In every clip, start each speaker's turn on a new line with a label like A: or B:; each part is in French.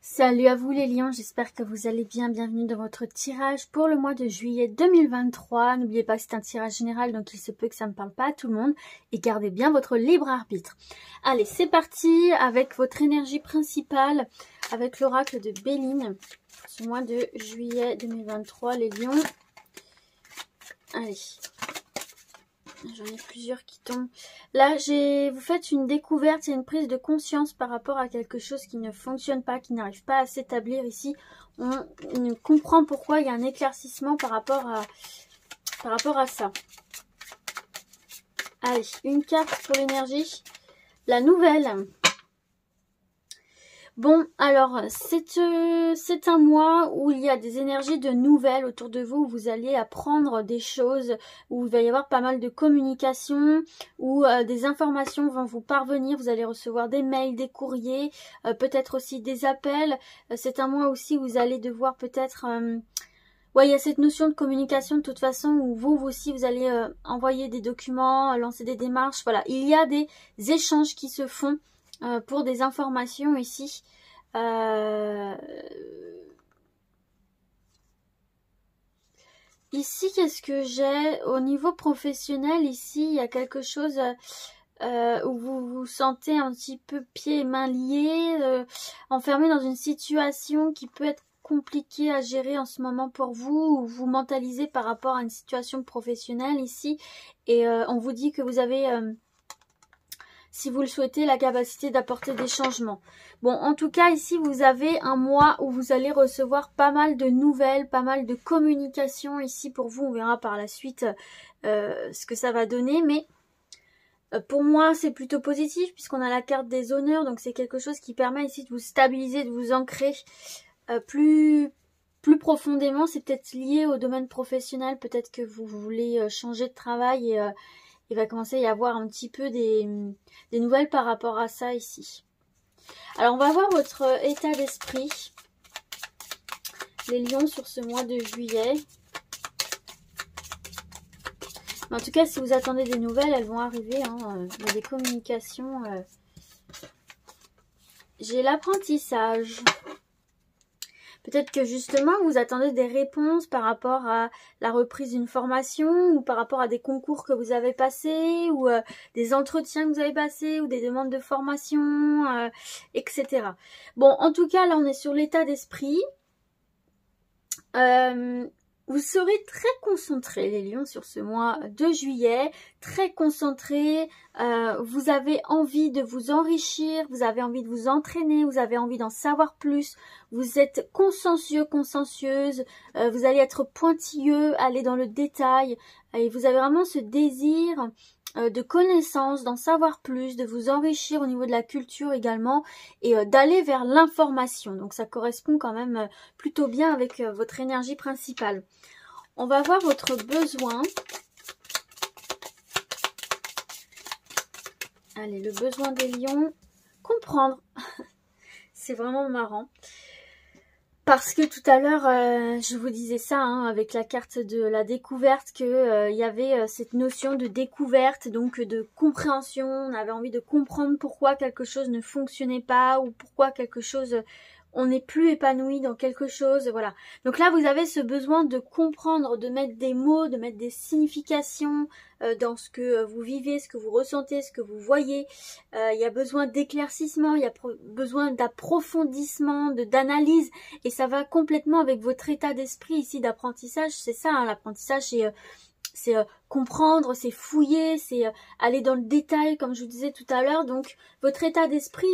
A: Salut à vous les lions, j'espère que vous allez bien. Bienvenue dans votre tirage pour le mois de juillet 2023. N'oubliez pas que c'est un tirage général, donc il se peut que ça ne parle pas à tout le monde. Et gardez bien votre libre arbitre. Allez, c'est parti avec votre énergie principale, avec l'oracle de Béline. Ce mois de juillet 2023, les lions. Allez. J'en ai plusieurs qui tombent. Là, vous faites une découverte, il y a une prise de conscience par rapport à quelque chose qui ne fonctionne pas, qui n'arrive pas à s'établir ici. On comprend pourquoi il y a un éclaircissement par rapport à ça. Allez, une carte pour l'énergie. La nouvelle. Bon, alors, c'est un mois où il y a des énergies de nouvelles autour de vous, où vous allez apprendre des choses, où il va y avoir pas mal de communication, où des informations vont vous parvenir, vous allez recevoir des mails, des courriers, peut-être aussi des appels. C'est un mois aussi où vous allez devoir peut-être... ouais, il y a cette notion de communication de toute façon, où vous aussi, vous allez envoyer des documents, lancer des démarches, voilà. Il y a des échanges qui se font. Pour des informations ici. Ici, qu'est-ce que j'ai? Au niveau professionnel, ici, il y a quelque chose où vous vous sentez un petit peu pieds et mains liés, enfermé dans une situation qui peut être compliquée à gérer en ce moment pour vous, ou vous mentalisez par rapport à une situation professionnelle ici, et on vous dit que vous avez... si vous le souhaitez, la capacité d'apporter des changements. Bon, en tout cas, ici, vous avez un mois où vous allez recevoir pas mal de nouvelles, pas mal de communication ici pour vous. On verra par la suite ce que ça va donner. Mais pour moi, c'est plutôt positif puisqu'on a la carte des honneurs. Donc, c'est quelque chose qui permet ici de vous stabiliser, de vous ancrer plus profondément. C'est peut-être lié au domaine professionnel. Peut-être que vous voulez changer de travail et... il va commencer à y avoir un petit peu des nouvelles par rapport à ça ici. Alors, on va voir votre état d'esprit, les lions, sur ce mois de juillet. Mais en tout cas, si vous attendez des nouvelles, elles vont arriver. Hein. Il y a des communications. J'ai l'apprentissage. Peut-être que justement, vous attendez des réponses par rapport à la reprise d'une formation, ou par rapport à des concours que vous avez passés, ou des entretiens que vous avez passés, ou des demandes de formation, etc. Bon, en tout cas, là, on est sur l'état d'esprit. Vous serez très concentrés, les lions, sur ce mois de juillet, très concentrés. Vous avez envie de vous enrichir, vous avez envie de vous entraîner, vous avez envie d'en savoir plus. Vous êtes consciencieux, consciencieuse, vous allez être pointilleux, aller dans le détail. Et vous avez vraiment ce désir de connaissance, d'en savoir plus, de vous enrichir au niveau de la culture également, et d'aller vers l'information. Donc ça correspond quand même plutôt bien avec votre énergie principale. On va voir votre besoin. Allez, le besoin des lions. Comprendre. C'est vraiment marrant. Parce que tout à l'heure, je vous disais ça, hein, avec la carte de la découverte, que y avait cette notion de découverte, donc de compréhension. On avait envie de comprendre pourquoi quelque chose ne fonctionnait pas, ou pourquoi quelque chose, on n'est plus épanoui dans quelque chose, voilà. Donc là, vous avez ce besoin de comprendre, de mettre des mots, de mettre des significations dans ce que vous vivez, ce que vous ressentez, ce que vous voyez. Il y a besoin d'éclaircissement, il y a besoin d'approfondissement, d'analyse, et ça va complètement avec votre état d'esprit ici d'apprentissage. C'est ça, hein, l'apprentissage, c'est comprendre, c'est fouiller, c'est aller dans le détail, comme je vous disais tout à l'heure. Donc, votre état d'esprit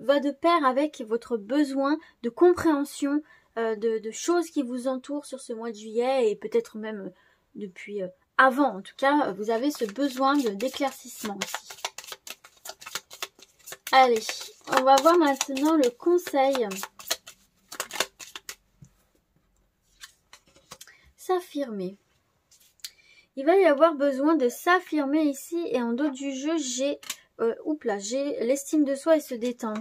A: va de pair avec votre besoin de compréhension de choses qui vous entourent sur ce mois de juillet, et peut-être même depuis avant. En tout cas, vous avez ce besoin d'éclaircissement ici. Allez, on va voir maintenant le conseil. S'affirmer. Il va y avoir besoin de s'affirmer ici, et en dos du jeu, j'ai l'estime de soi et se détendre.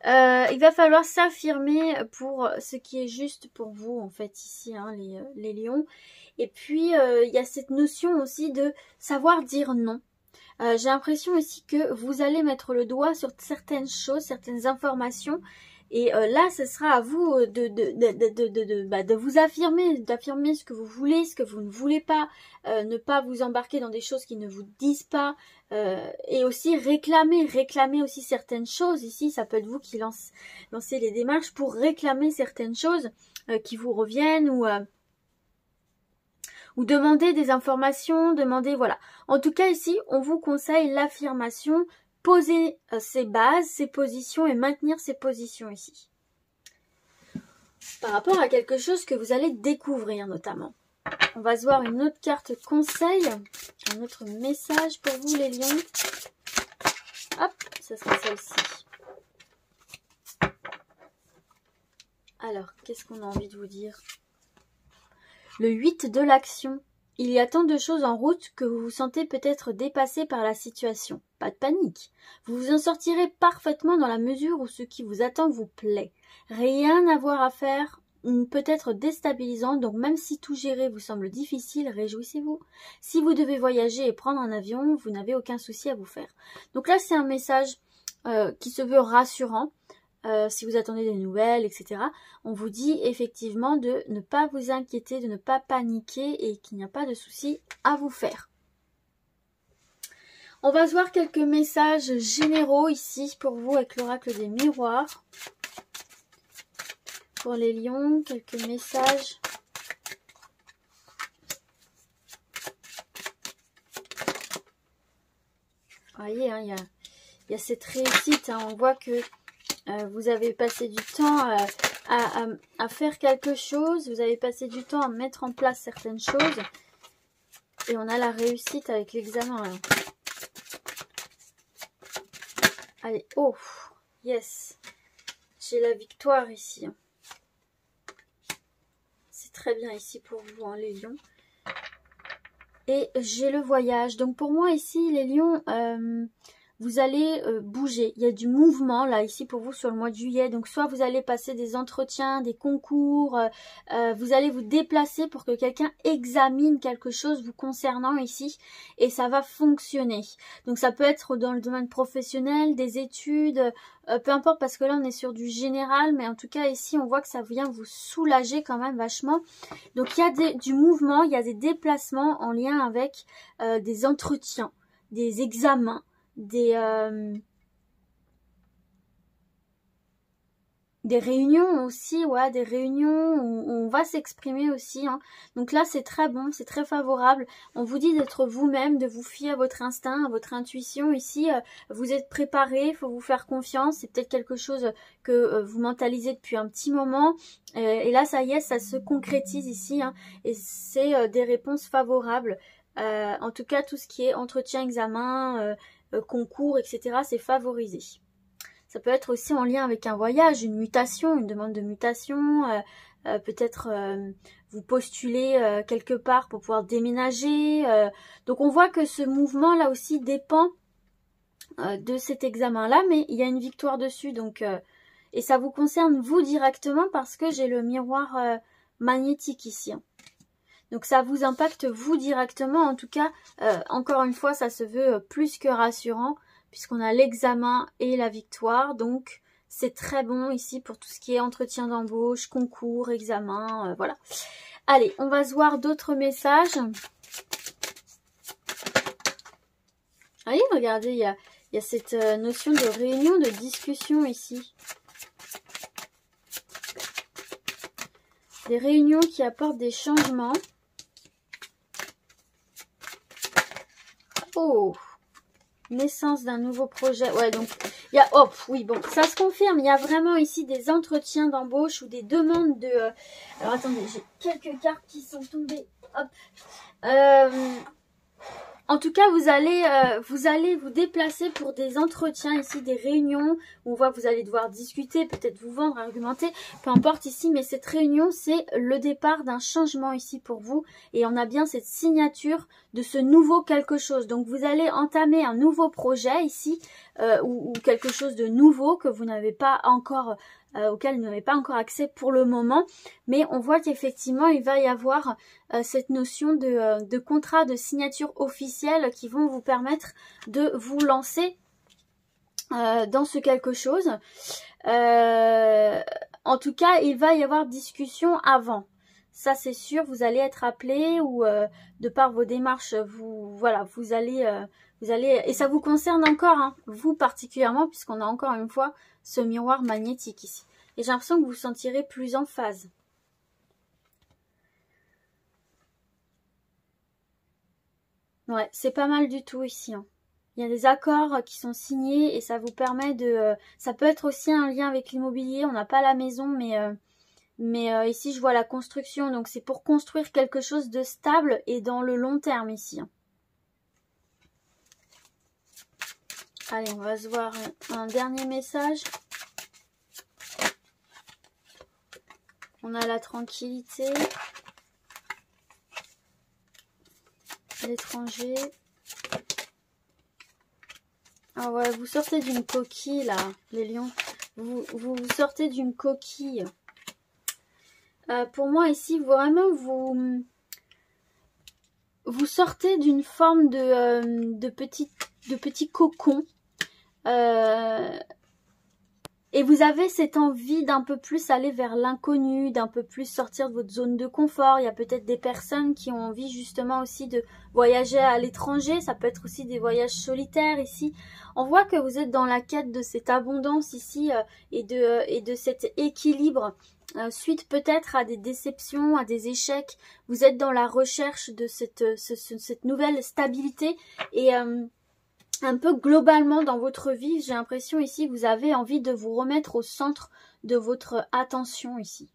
A: Il va falloir s'affirmer pour ce qui est juste pour vous, en fait, ici, hein, les lions. Et puis, il y a cette notion aussi de savoir dire non. J'ai l'impression ici que vous allez mettre le doigt sur certaines choses, certaines informations, Et là, ce sera à vous de vous affirmer, d'affirmer ce que vous voulez, ce que vous ne voulez pas, ne pas vous embarquer dans des choses qui ne vous disent pas, et aussi réclamer aussi certaines choses. Ici, ça peut être vous qui lancez les démarches pour réclamer certaines choses qui vous reviennent ou demander des informations, voilà. En tout cas, ici, on vous conseille l'affirmation. Poser ses bases, ses positions et maintenir ses positions ici. Par rapport à quelque chose que vous allez découvrir notamment. On va se voir une autre carte conseil, un autre message pour vous les lions. Hop, ça sera celle-ci. Alors, qu'est-ce qu'on a envie de vous dire? Le 8 de l'action. Il y a tant de choses en route que vous vous sentez peut-être dépassé par la situation. Pas de panique. Vous vous en sortirez parfaitement dans la mesure où ce qui vous attend vous plaît. Rien à voir à faire, peut-être déstabilisant, donc même si tout gérer vous semble difficile, réjouissez-vous. Si vous devez voyager et prendre un avion, vous n'avez aucun souci à vous faire. Donc là, c'est un message qui se veut rassurant. Si vous attendez des nouvelles, etc. On vous dit effectivement de ne pas vous inquiéter, de ne pas paniquer et qu'il n'y a pas de souci à vous faire. On va se voir quelques messages généraux ici pour vous avec l'oracle des miroirs. Pour les lions, quelques messages. Vous voyez, hein, il y a cette réussite, hein, on voit que vous avez passé du temps à faire quelque chose, vous avez passé du temps à mettre en place certaines choses. Et on a la réussite avec l'examen. Allez, oh, yes. J'ai la victoire ici. C'est très bien ici pour vous, hein, les lions. Et j'ai le voyage. Donc pour moi ici, les lions... vous allez bouger, il y a du mouvement là ici pour vous sur le mois de juillet, donc soit vous allez passer des entretiens, des concours, vous allez vous déplacer pour que quelqu'un examine quelque chose vous concernant ici et ça va fonctionner. Donc ça peut être dans le domaine professionnel, des études, peu importe parce que là on est sur du général, mais en tout cas ici on voit que ça vient vous soulager quand même vachement. Donc il y a du mouvement, il y a des déplacements en lien avec des entretiens, des examens, des réunions aussi, ouais, des réunions où on va s'exprimer aussi, hein. Donc là c'est très bon, c'est très favorable. On vous dit d'être vous-même, de vous fier à votre instinct, à votre intuition ici. Vous êtes préparé, il faut vous faire confiance. C'est peut-être quelque chose que vous mentalisez depuis un petit moment. Et là ça y est, ça se concrétise ici, hein. Et c'est des réponses favorables. En tout cas tout ce qui est entretien, examen, concours, etc. c'est favorisé. Ça peut être aussi en lien avec un voyage, une mutation, une demande de mutation, peut-être vous postulez quelque part pour pouvoir déménager. Donc on voit que ce mouvement là aussi dépend de cet examen-là, mais il y a une victoire dessus. Donc, et ça vous concerne vous directement parce que j'ai le miroir magnétique ici, hein. Donc ça vous impacte vous directement. En tout cas, encore une fois, ça se veut plus que rassurant puisqu'on a l'examen et la victoire. Donc c'est très bon ici pour tout ce qui est entretien d'embauche, concours, examen, voilà. Allez, on va se voir d'autres messages. Allez, regardez, il y a cette notion de réunion, de discussion ici. Des réunions qui apportent des changements. Oh, naissance d'un nouveau projet. Ouais, donc il y a, hop, oui, bon, ça se confirme. Il y a vraiment ici des entretiens d'embauche ou des demandes de. Alors attendez, j'ai quelques cartes qui sont tombées. Hop. En tout cas, vous allez vous déplacer pour des entretiens ici, des réunions où on voit que vous allez devoir discuter, peut-être vous vendre, argumenter, peu importe ici. Mais cette réunion, c'est le départ d'un changement ici pour vous. Et on a bien cette signature de ce nouveau quelque chose. Donc, vous allez entamer un nouveau projet ici ou quelque chose de nouveau que vous n'avez pas encore... auquel vous n'avez pas encore accès pour le moment, mais on voit qu'effectivement il va y avoir cette notion de contrat, de signature officielle qui vont vous permettre de vous lancer dans ce quelque chose. En tout cas, il va y avoir discussion avant. Ça, c'est sûr, vous allez être appelé ou de par vos démarches, vous allez, et ça vous concerne encore, hein, vous particulièrement, puisqu'on a encore une fois ce miroir magnétique ici. Et j'ai l'impression que vous vous sentirez plus en phase. Ouais, c'est pas mal du tout ici, hein. Il y a des accords qui sont signés et ça vous permet de... ça peut être aussi un lien avec l'immobilier. On n'a pas la maison, mais ici, je vois la construction. Donc, c'est pour construire quelque chose de stable et dans le long terme ici. Allez, on va se voir un dernier message. On a la tranquillité. L'étranger. Ah ouais, vous sortez d'une coquille là, les lions. Vous sortez d'une coquille. Pour moi ici, vraiment, vous sortez d'une forme de petit cocon. Et vous avez cette envie d'un peu plus aller vers l'inconnu, d'un peu plus sortir de votre zone de confort. Il y a peut-être des personnes qui ont envie justement aussi de voyager à l'étranger. Ça peut être aussi des voyages solitaires ici. On voit que vous êtes dans la quête de cette abondance ici et de cet équilibre. Suite peut-être à des déceptions, à des échecs. Vous êtes dans la recherche de cette nouvelle stabilité et... un peu globalement dans votre vie, j'ai l'impression ici que vous avez envie de vous remettre au centre de votre attention ici.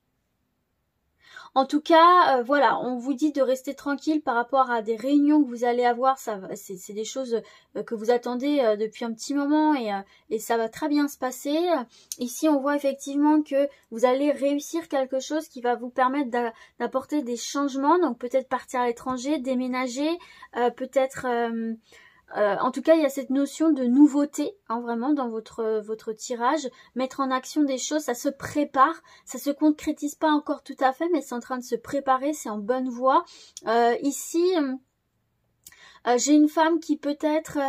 A: En tout cas, voilà, on vous dit de rester tranquille par rapport à des réunions que vous allez avoir. C'est des choses que vous attendez depuis un petit moment et ça va très bien se passer. Ici, on voit effectivement que vous allez réussir quelque chose qui va vous permettre d'apporter des changements. Donc peut-être partir à l'étranger, déménager, peut-être... en tout cas, il y a cette notion de nouveauté, hein, vraiment, dans votre tirage. Mettre en action des choses, ça se prépare. Ça se concrétise pas encore tout à fait, mais c'est en train de se préparer, c'est en bonne voie. Ici, j'ai une femme qui peut-être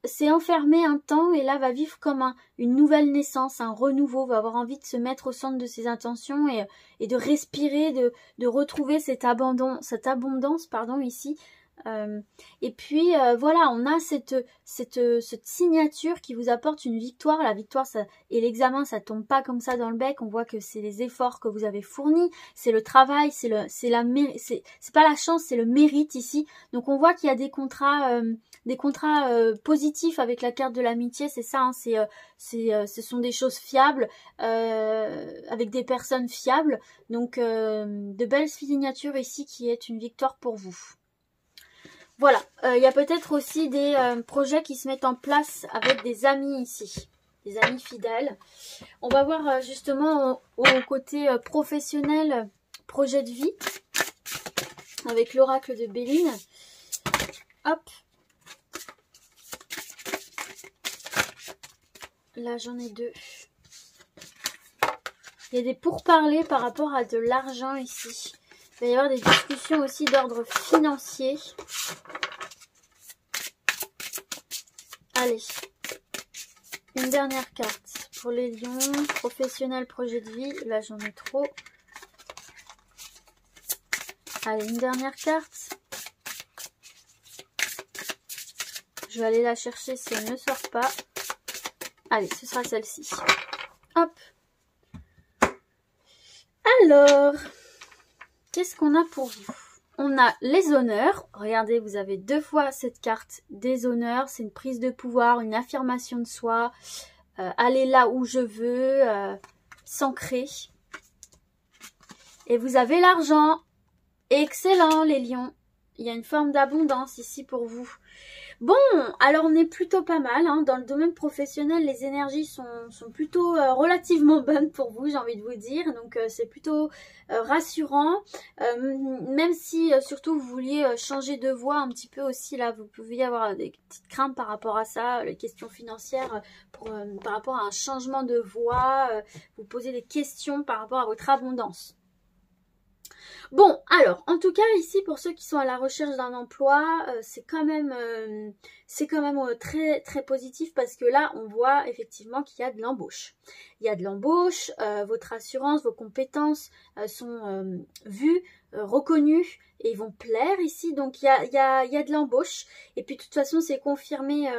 A: s'est enfermée un temps et là va vivre comme une nouvelle naissance, un renouveau, va avoir envie de se mettre au centre de ses intentions et de respirer, de retrouver cette abondance, ici. Et puis voilà, on a cette signature qui vous apporte une victoire. La victoire et l'examen, ça tombe pas comme ça dans le bec. On voit que c'est les efforts que vous avez fournis, c'est le travail, c'est pas la chance, c'est le mérite ici. Donc on voit qu'il y a des contrats positifs avec la carte de l'amitié. C'est ça, hein, ce sont des choses fiables avec des personnes fiables. Donc de belles signatures ici qui est une victoire pour vous. Voilà, il y a peut-être aussi des projets qui se mettent en place avec des amis ici, des amis fidèles. On va voir justement au côté professionnel, projet de vie, avec l'oracle de Béline. Hop. Là, j'en ai deux. Il y a des pourparlers par rapport à de l'argent ici. Il va y avoir des discussions aussi d'ordre financier. Allez, une dernière carte pour les lions, professionnel, projet de vie. Là, j'en ai trop. Allez, une dernière carte. Je vais aller la chercher si elle ne sort pas. Allez, ce sera celle-ci. Hop. Alors, qu'est-ce qu'on a pour vous? On a les honneurs. Regardez, vous avez deux fois cette carte des honneurs. C'est une prise de pouvoir, une affirmation de soi. Aller là où je veux, s'ancrer. Et vous avez l'argent. Excellent, les lions. Il y a une forme d'abondance ici pour vous. Bon, alors on est plutôt pas mal, hein. Dans le domaine professionnel, les énergies sont plutôt relativement bonnes pour vous, j'ai envie de vous dire. Donc c'est plutôt rassurant, même si surtout vous vouliez changer de voie un petit peu aussi, là vous pouviez avoir des petites craintes par rapport à ça, les questions financières, par rapport à un changement de voie, vous posez des questions par rapport à votre abondance. Bon, alors, en tout cas, ici, pour ceux qui sont à la recherche d'un emploi, c'est quand même très, très positif parce que là, on voit effectivement qu'il y a de l'embauche. Il y a de l'embauche, votre assurance, vos compétences sont vues, reconnues et vont plaire ici. Donc, il y a de l'embauche. Et puis, de toute façon, c'est confirmé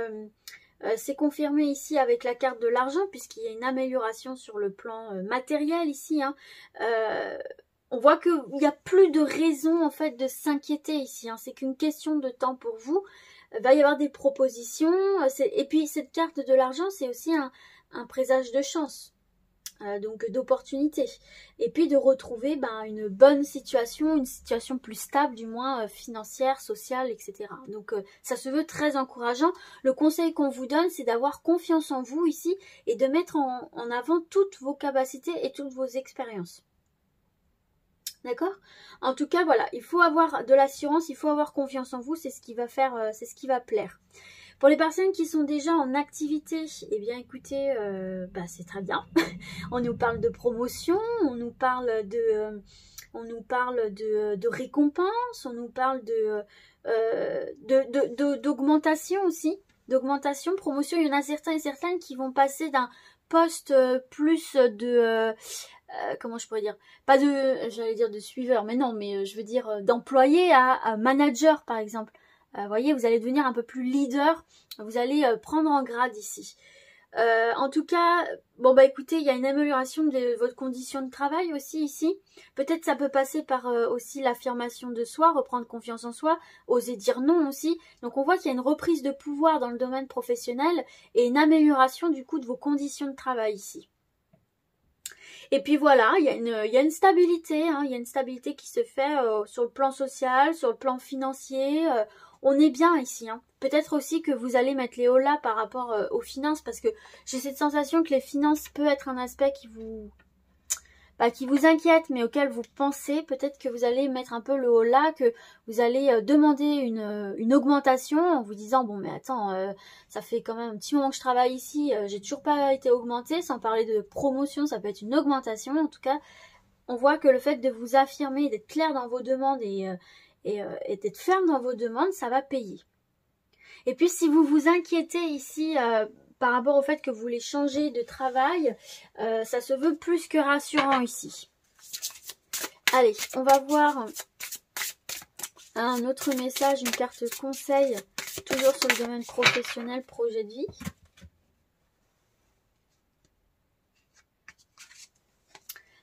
A: ici avec la carte de l'argent puisqu'il y a une amélioration sur le plan matériel ici, hein. On voit qu'il n'y a plus de raison en fait de s'inquiéter ici, hein. C'est qu'une question de temps pour vous. Il va y avoir des propositions. Et puis cette carte de l'argent, c'est aussi un présage de chance, donc d'opportunité. Et puis de retrouver une bonne situation, une situation plus stable, du moins financière, sociale, etc. Donc ça se veut très encourageant. Le conseil qu'on vous donne, c'est d'avoir confiance en vous ici et de mettre en avant toutes vos capacités et toutes vos expériences. D'accord? En tout cas, voilà, il faut avoir de l'assurance, il faut avoir confiance en vous, c'est ce qui va faire, c'est ce qui va plaire. Pour les personnes qui sont déjà en activité, eh bien écoutez, c'est très bien. On nous parle de promotion, on nous parle de récompense, on nous parle d'augmentation aussi, d'augmentation, promotion. Il y en a certains et certaines qui vont passer d'un poste plus de comment je pourrais dire, pas de, j'allais dire de suiveur, mais non, mais je veux dire d'employé à manager par exemple. Vous voyez, vous allez devenir un peu plus leader, vous allez prendre en grade ici. En tout cas, bon écoutez, il y a une amélioration de votre condition de travail aussi ici. Peut-être ça peut passer par aussi l'affirmation de soi, reprendre confiance en soi, oser dire non aussi. Donc on voit qu'il y a une reprise de pouvoir dans le domaine professionnel et une amélioration du coup de vos conditions de travail ici. Et puis voilà, il y a une stabilité, hein, il y a une stabilité qui se fait sur le plan social, sur le plan financier. On est bien ici, hein. Peut-être aussi que vous allez mettre les holà par rapport aux finances, parce que j'ai cette sensation que les finances peut être un aspect qui vous inquiète, mais auquel vous pensez. Peut-être que vous allez mettre un peu le holà, que vous allez demander une augmentation en vous disant bon mais attends, ça fait quand même un petit moment que je travaille ici, j'ai toujours pas été augmentée, sans parler de promotion, ça peut être une augmentation. En tout cas, on voit que le fait de vous affirmer, d'être clair dans vos demandes et d'être ferme dans vos demandes, ça va payer. Et puis si vous vous inquiétez ici par rapport au fait que vous voulez changer de travail, ça se veut plus que rassurant ici. Allez, on va voir un autre message, une carte conseil, toujours sur le domaine professionnel, projet de vie.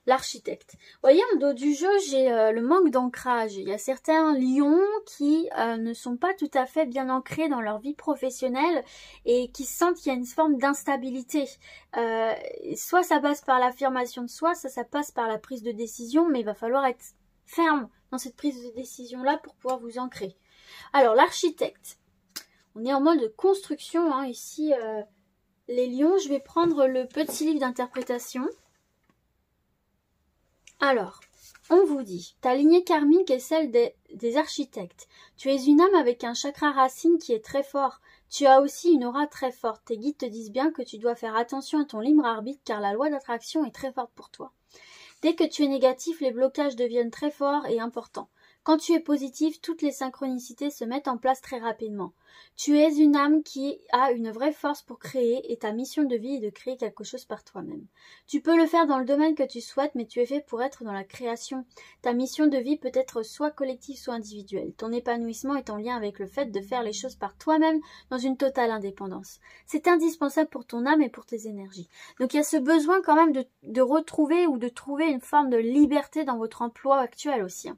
A: L'architecte. Vous voyez, en dos du jeu, j'ai le manque d'ancrage. Il y a certains lions qui ne sont pas tout à fait bien ancrés dans leur vie professionnelle et qui sentent qu'il y a une forme d'instabilité. Soit ça passe par l'affirmation de soi, ça passe par la prise de décision, mais il va falloir être ferme dans cette prise de décision-là pour pouvoir vous ancrer. Alors, l'architecte. On est en mode construction, hein, ici, les lions. Je vais prendre le petit livre d'interprétation. Alors, on vous dit, ta lignée karmique est celle des architectes. Tu es une âme avec un chakra racine qui est très fort. Tu as aussi une aura très forte. Tes guides te disent bien que tu dois faire attention à ton libre arbitre car la loi d'attraction est très forte pour toi. Dès que tu es négatif, les blocages deviennent très forts et importants. Quand tu es positif, toutes les synchronicités se mettent en place très rapidement. Tu es une âme qui a une vraie force pour créer et ta mission de vie est de créer quelque chose par toi-même. Tu peux le faire dans le domaine que tu souhaites, mais tu es fait pour être dans la création. Ta mission de vie peut être soit collective, soit individuelle. Ton épanouissement est en lien avec le fait de faire les choses par toi-même dans une totale indépendance. C'est indispensable pour ton âme et pour tes énergies. Donc il y a ce besoin quand même de retrouver ou de trouver une forme de liberté dans votre emploi actuel aussi.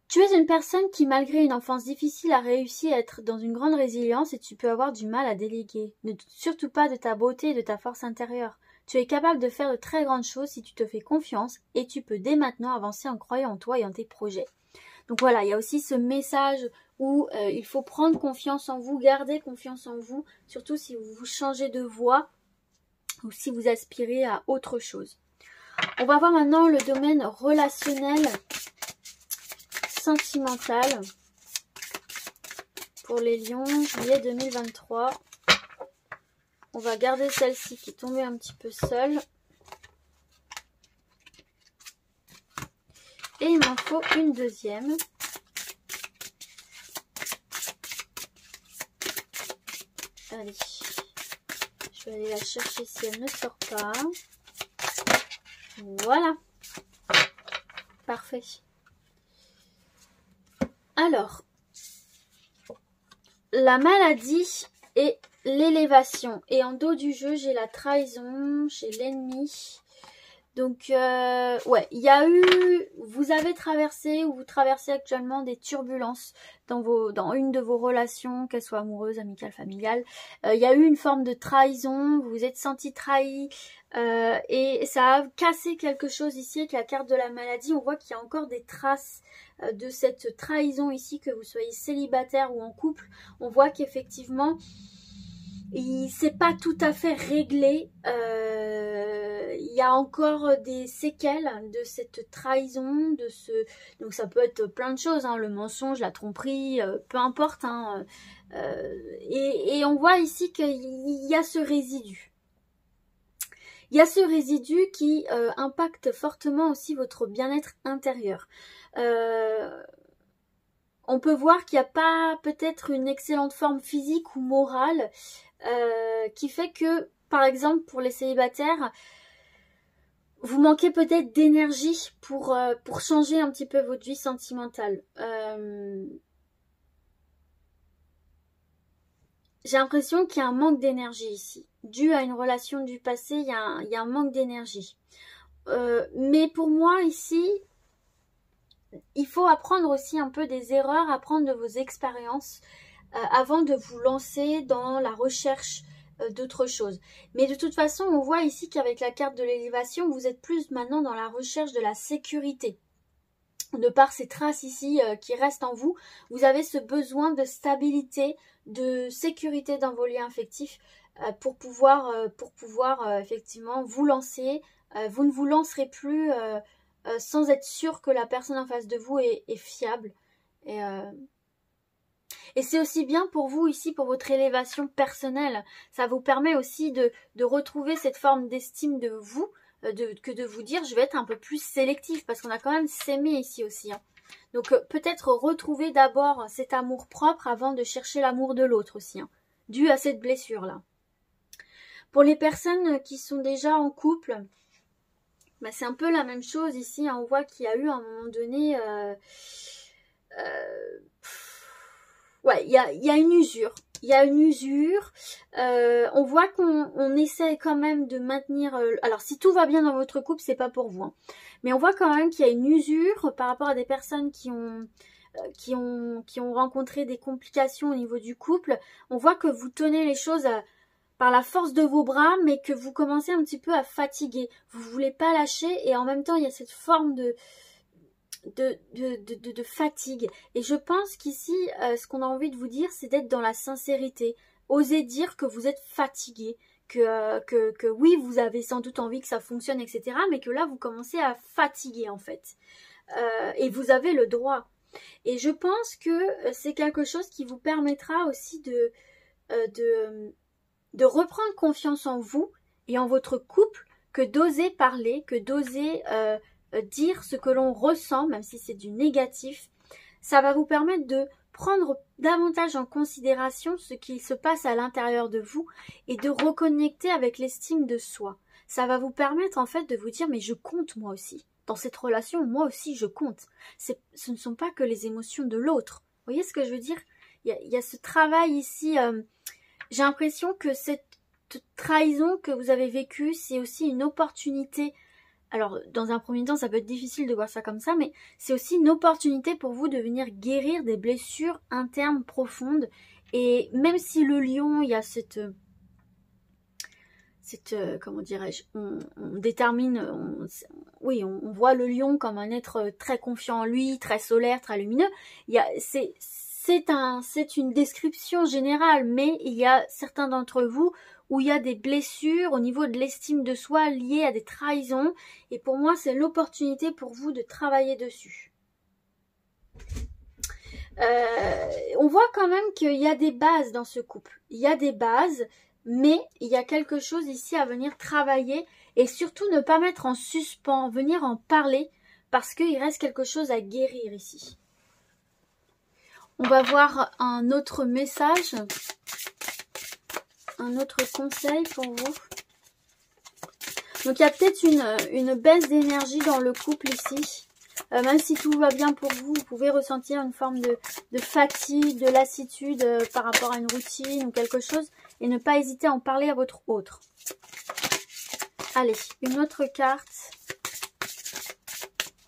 A: Tu es une personne qui, malgré une enfance difficile, a réussi à être dans une grande résilience et tu peux avoir du mal à déléguer. Ne doute surtout pas de ta beauté et de ta force intérieure. Tu es capable de faire de très grandes choses si tu te fais confiance et tu peux dès maintenant avancer en croyant en toi et en tes projets. Donc voilà, il y a aussi ce message où il faut prendre confiance en vous, garder confiance en vous, surtout si vous changez de voie ou si vous aspirez à autre chose. On va voir maintenant le domaine relationnel, sentimental pour les lions, juillet 2023. On va garder celle-ci qui est tombée un petit peu seule. Et il m'en faut une deuxième. Allez, je vais aller la chercher si elle ne sort pas. Voilà. Parfait. Alors, la maladie et l'élévation. Et en dos du jeu, j'ai la trahison, j'ai l'ennemi. Donc, ouais, il y a eu, vous avez traversé ou vous traversez actuellement des turbulences dans une de vos relations, qu'elle soit amoureuse, amicale, familiale. Il y a eu une forme de trahison, vous vous êtes senti trahi et ça a cassé quelque chose ici avec la carte de la maladie. On voit qu'il y a encore des traces de cette trahison ici, que vous soyez célibataire ou en couple. On voit qu'effectivement, c'est pas tout à fait réglé. Il y a encore des séquelles de cette trahison, donc ça peut être plein de choses, hein, le mensonge, la tromperie, peu importe, hein, et on voit ici qu'il y a ce résidu. Il y a ce résidu qui impacte fortement aussi votre bien-être intérieur. On peut voir qu'il n'y a pas peut-être une excellente forme physique ou morale qui fait que, par exemple, pour les célibataires, vous manquez peut-être d'énergie pour changer un petit peu votre vie sentimentale. J'ai l'impression qu'il y a un manque d'énergie ici. Dû à une relation du passé, il y a un manque d'énergie. Mais pour moi, ici, il faut apprendre aussi un peu des erreurs, apprendre de vos expériences avant de vous lancer dans la recherche d'autre chose. Mais de toute façon, on voit ici qu'avec la carte de l'élévation, vous êtes plus maintenant dans la recherche de la sécurité. De par ces traces ici qui restent en vous, vous avez ce besoin de stabilité, de sécurité dans vos liens affectifs pour pouvoir effectivement vous lancer. Vous ne vous lancerez plus sans être sûr que la personne en face de vous est fiable. Et c'est aussi bien pour vous ici, pour votre élévation personnelle. Ça vous permet aussi de retrouver cette forme d'estime de vous, que de vous dire je vais être un peu plus sélectif, parce qu'on a quand même s'aimer ici aussi. Hein. Donc peut-être retrouver d'abord cet amour propre avant de chercher l'amour de l'autre aussi, hein, dû à cette blessure-là. Pour les personnes qui sont déjà en couple, bah, c'est un peu la même chose ici. Hein. On voit qu'il y a eu à un moment donné... ouais, il y a une usure. Il y a une usure. On voit qu'on essaie quand même de maintenir... alors, si tout va bien dans votre couple, c'est pas pour vous. Hein. Mais on voit quand même qu'il y a une usure par rapport à des personnes qui ont rencontré des complications au niveau du couple. On voit que vous tenez les choses par la force de vos bras, mais que vous commencez un petit peu à fatiguer. Vous voulez pas lâcher et en même temps, il y a cette forme de fatigue. Et je pense qu'ici, ce qu'on a envie de vous dire, c'est d'être dans la sincérité. Osez dire que vous êtes fatigué, que oui, vous avez sans doute envie que ça fonctionne, etc. Mais que là, vous commencez à fatiguer, en fait. Et vous avez le droit. Et je pense que c'est quelque chose qui vous permettra aussi de reprendre confiance en vous et en votre couple, que d'oser parler, que d'oser... dire ce que l'on ressent, même si c'est du négatif. Ça va vous permettre de prendre davantage en considération ce qui se passe à l'intérieur de vous et de reconnecter avec l'estime de soi. Ça va vous permettre en fait de vous dire mais je compte moi aussi. Dans cette relation, moi aussi je compte. Ce ne sont pas que les émotions de l'autre. Vous voyez ce que je veux dire ? Il y a ce travail ici. J'ai l'impression que cette trahison que vous avez vécue, c'est aussi une opportunité. Alors, dans un premier temps, ça peut être difficile de voir ça comme ça, mais c'est aussi une opportunité pour vous de venir guérir des blessures internes profondes. Et même si le lion, il y a cette comment dirais-je, on détermine, oui, on voit le lion comme un être très confiant en lui, très solaire, très lumineux. C'est une description générale, mais il y a certains d'entre vous où il y a des blessures au niveau de l'estime de soi liées à des trahisons. Et pour moi, c'est l'opportunité pour vous de travailler dessus. On voit quand même qu'il y a des bases dans ce couple. Il y a des bases, mais il y a quelque chose ici à venir travailler. Et surtout ne pas mettre en suspens, venir en parler parce qu'il reste quelque chose à guérir ici. On va voir un autre message, un autre conseil pour vous. Donc il y a peut-être une baisse d'énergie dans le couple ici. Même si tout va bien pour vous, vous pouvez ressentir une forme de fatigue, de lassitude par rapport à une routine ou quelque chose. Et ne pas hésiter à en parler à votre autre. Allez, une autre carte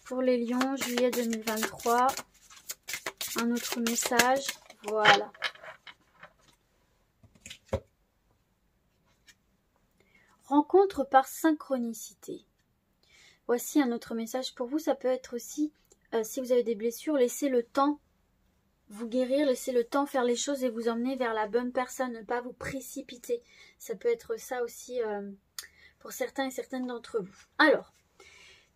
A: pour les lions, juillet 2023. Un autre message, voilà. Rencontre par synchronicité. Voici un autre message pour vous. Ça peut être aussi, si vous avez des blessures, laissez le temps vous guérir, laissez le temps faire les choses et vous emmener vers la bonne personne. Ne pas vous précipiter. Ça peut être ça aussi pour certains et certaines d'entre vous. Alors,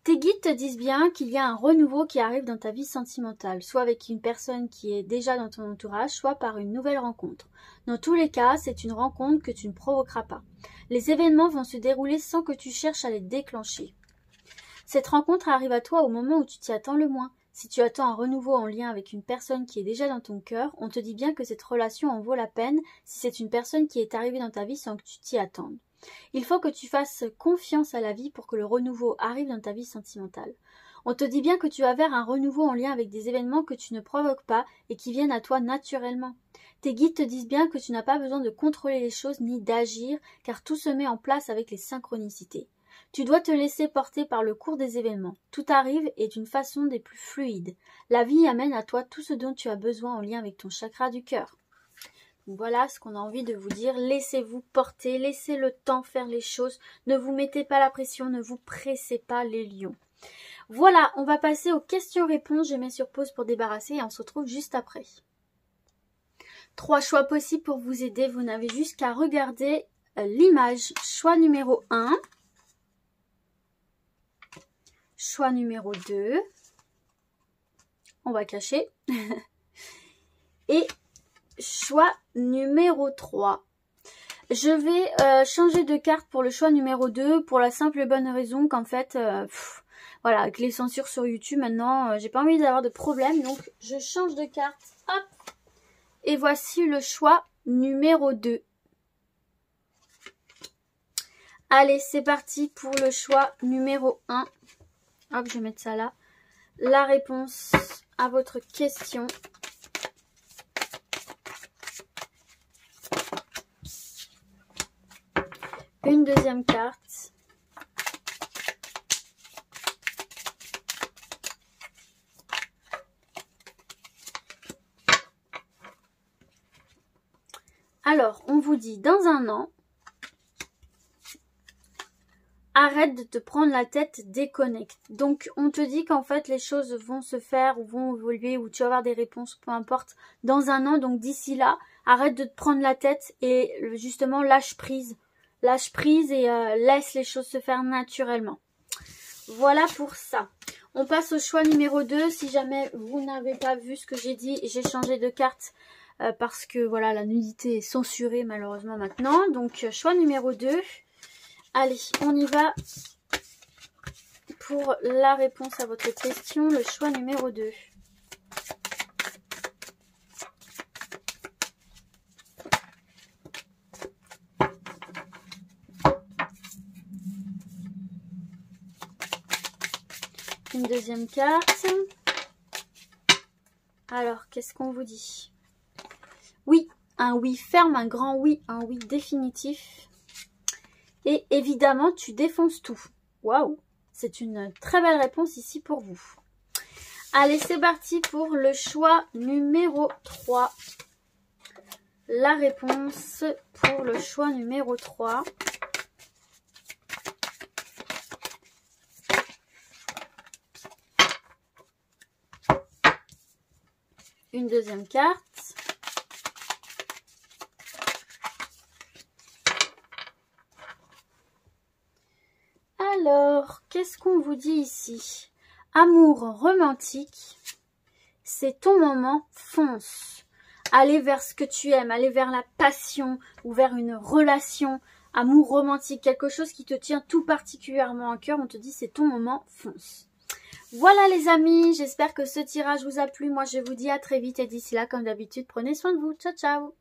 A: tes guides te disent bien qu'il y a un renouveau qui arrive dans ta vie sentimentale, soit avec une personne qui est déjà dans ton entourage, soit par une nouvelle rencontre. Dans tous les cas, c'est une rencontre que tu ne provoqueras pas. Les événements vont se dérouler sans que tu cherches à les déclencher. Cette rencontre arrive à toi au moment où tu t'y attends le moins. Si tu attends un renouveau en lien avec une personne qui est déjà dans ton cœur, on te dit bien que cette relation en vaut la peine si c'est une personne qui est arrivée dans ta vie sans que tu t'y attendes. Il faut que tu fasses confiance à la vie pour que le renouveau arrive dans ta vie sentimentale. On te dit bien que tu vas vers un renouveau en lien avec des événements que tu ne provoques pas et qui viennent à toi naturellement. Tes guides te disent bien que tu n'as pas besoin de contrôler les choses ni d'agir, car tout se met en place avec les synchronicités. Tu dois te laisser porter par le cours des événements. Tout arrive et d'une façon des plus fluides. La vie amène à toi tout ce dont tu as besoin en lien avec ton chakra du cœur. Voilà ce qu'on a envie de vous dire. Laissez-vous porter, laissez le temps faire les choses. Ne vous mettez pas la pression, ne vous pressez pas les lions. Voilà, on va passer aux questions-réponses. Je mets sur pause pour débarrasser et on se retrouve juste après. 3 choix possibles pour vous aider. Vous n'avez juste qu'à regarder l'image. Choix numéro 1. Choix numéro 2. On va cacher. Et choix numéro 3. Je vais changer de carte pour le choix numéro 2 pour la simple et bonne raison qu'en fait, voilà, avec les censures sur YouTube maintenant, j'ai pas envie d'avoir de problème. Donc, je change de carte. Hop. Et voici le choix numéro 2. Allez, c'est parti pour le choix numéro 1. Hop, je vais mettre ça là. La réponse à votre question. Une deuxième carte. Alors, on vous dit, dans un an, arrête de te prendre la tête, déconnecte. Donc, on te dit qu'en fait, les choses vont se faire ou vont évoluer ou tu vas avoir des réponses, peu importe, dans un an. Donc, d'ici là, arrête de te prendre la tête et justement, lâche prise. Lâche prise et laisse les choses se faire naturellement. Voilà pour ça. On passe au choix numéro 2. Si jamais vous n'avez pas vu ce que j'ai dit, j'ai changé de carte parce que voilà, la nudité est censurée malheureusement maintenant. Donc, choix numéro 2. Allez, on y va pour la réponse à votre question, le choix numéro 2. Une deuxième carte. Alors, qu'est-ce qu'on vous dit? Oui, un oui ferme, un grand oui, un oui définitif. Et évidemment, tu défonces tout. Waouh! C'est une très belle réponse ici pour vous. Allez, c'est parti pour le choix numéro 3. La réponse pour le choix numéro 3. Une deuxième carte. Alors, qu'est-ce qu'on vous dit ici? Amour romantique, c'est ton moment, fonce. Allez vers ce que tu aimes, allez vers la passion ou vers une relation, amour romantique, quelque chose qui te tient tout particulièrement à cœur. On te dit c'est ton moment, fonce. Voilà les amis, j'espère que ce tirage vous a plu. Moi je vous dis à très vite et d'ici là comme d'habitude prenez soin de vous. Ciao ciao.